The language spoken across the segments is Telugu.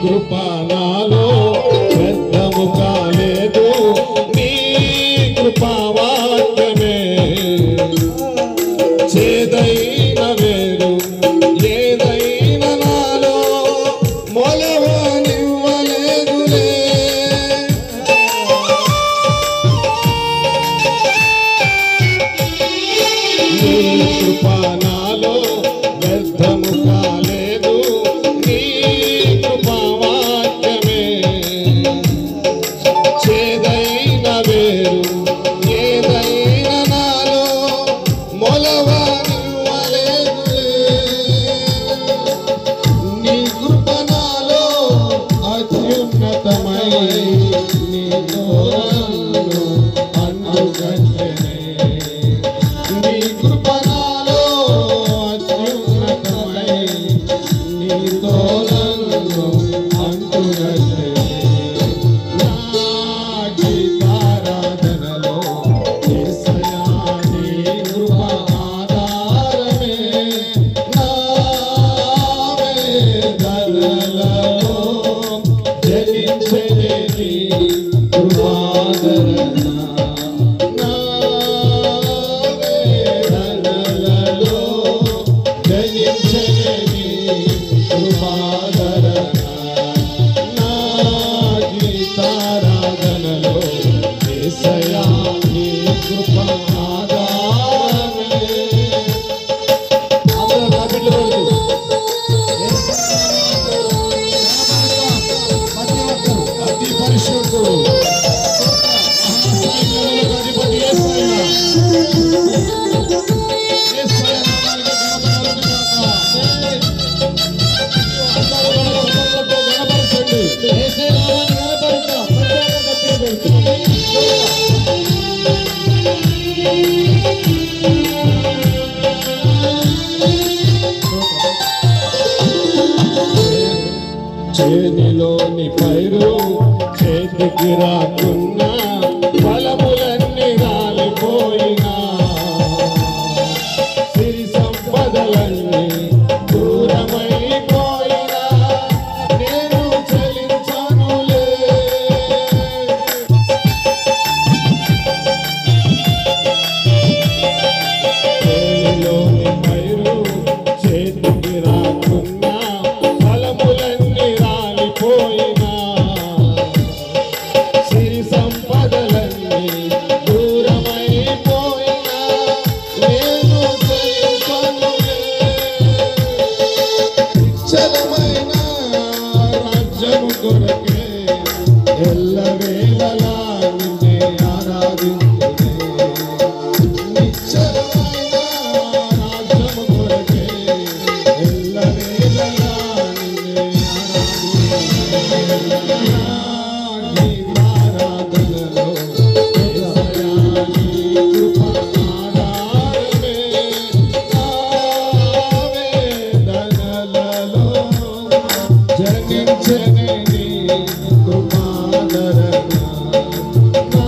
కృప నాలో వ్యర్థము కాలేదు నీ కృపా వాక్యమే చేదైన వేరు ఏదైనా నాలో మొలవనివ్వలేదులే నీ కృప నాలో వ్యర్థము కాలేదు నీ కృపా వాక్యమే చేదైన వేరు ఏదైనా నాలో మొలవనివ్వలేదులే నీ కృప నాలో అత్యున్నతమై నీ తోరను అందుగట్టెనే నీ కృప నాలో అత్యున్నతమై నీ తోరను అందుగట్టెనే నా గీతారాధనలో యేసయ్యా నీ కృప ఆధారమే నా వేదనలలో జనించెనే నీ కృపాదరణ నా వేదనలలో జనించెనే నీ కృపాదరణ నా గీతారాధనలో యేసయ్యా నీ కృప ఆధారమే అందరూ రాబిడ్లు కొడుతూ అతి పరిశుద్ధుడు మహాసైన్యములకు అధిపతి యేసయ్యా యేసయ్య నామానికి ఘనత కలుగును గాక అందరూ గణపరచండి యేసయ్య నామాన్ని గణపరుద్దాం ప్రత్యేకంగా గట్టిగా చేనిలోని పైరు చేతికి రాకున్నా ఫలములన్నీ రాలిపోయినా సిరి సంపదలన్నీ దూరమైపోయినా నేను చలించనులే చేనిలోని పైరు చేతికి రాకున్నా ఫలములన్నీ రాలిపోయినా సిరి సంపదలన్నీ దూరమైపోయినా నేను చలించనులే నిశ్చలమైన రాజ్యము కొరకే ఎల్లవేళలా నిన్నే ఆరాధించునే నిశ్చలమైన రాజ్యము కొరకే ఎల్లవేళలా నిన్నే ఆరాధించునే యేసయ్యా నీ కృప ఆధారమే నా వేదనలలో జనించెనే నీ కృపాదరణ నా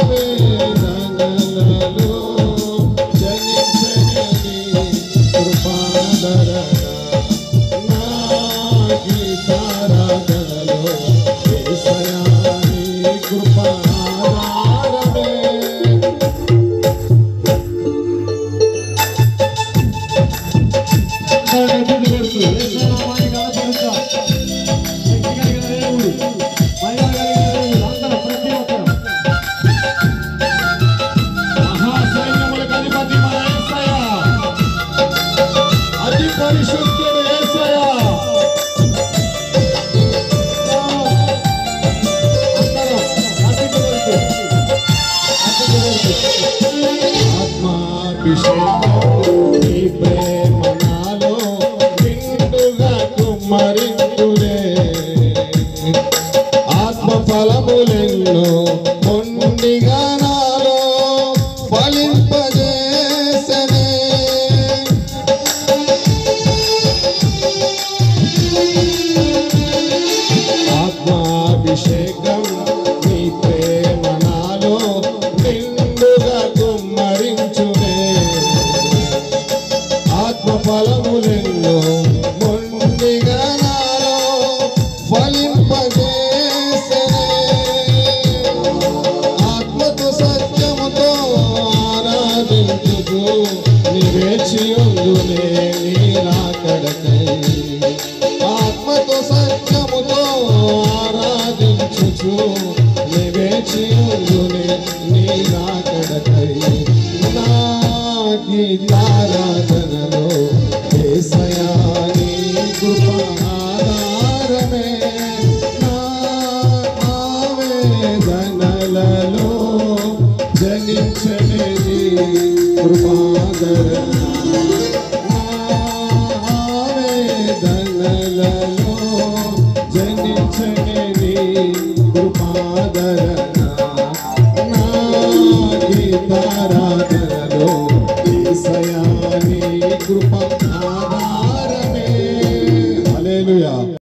వేదనలలో జనించెనే నీ కృపాదరణ నా గీతారాధనలో యేసయ్యా నీ కృప ఆధారమే మహాసైన్యములకు అధిపతి మన యేసయ్యా అతి పరిశుద్ధుడు యేసయ్యా ఆత్మాభిషేకం నీ ప్రేమ నాలో నిండుగా కుమ్మరించులే ఆత్మ ఫలములెన్నో మొండిగా నాలో ఫలింపజేసనే ఆత్మాభిషేకం నీ ప్రేమ నాలో నిండుగా కుమ్మరించునే ఆత్మ ఫలములెన్నో మొండిగా నాలో ఉందునే నీ రాకడకై ఆత్మతో సత్యముతో ఆరాధించుచు నివేచి ఉందునే నీ రాకడకై నా గీతారాధనలో యేసయ్యా నీ కృప ఆధారమే నా ఆవేదనలలో జనించని నీ కృపాదరణ నా ఆవేదనలలో జనించని నీ కృపాదరణ నా గీతారాధనలో యేసయ్యా నీ కృప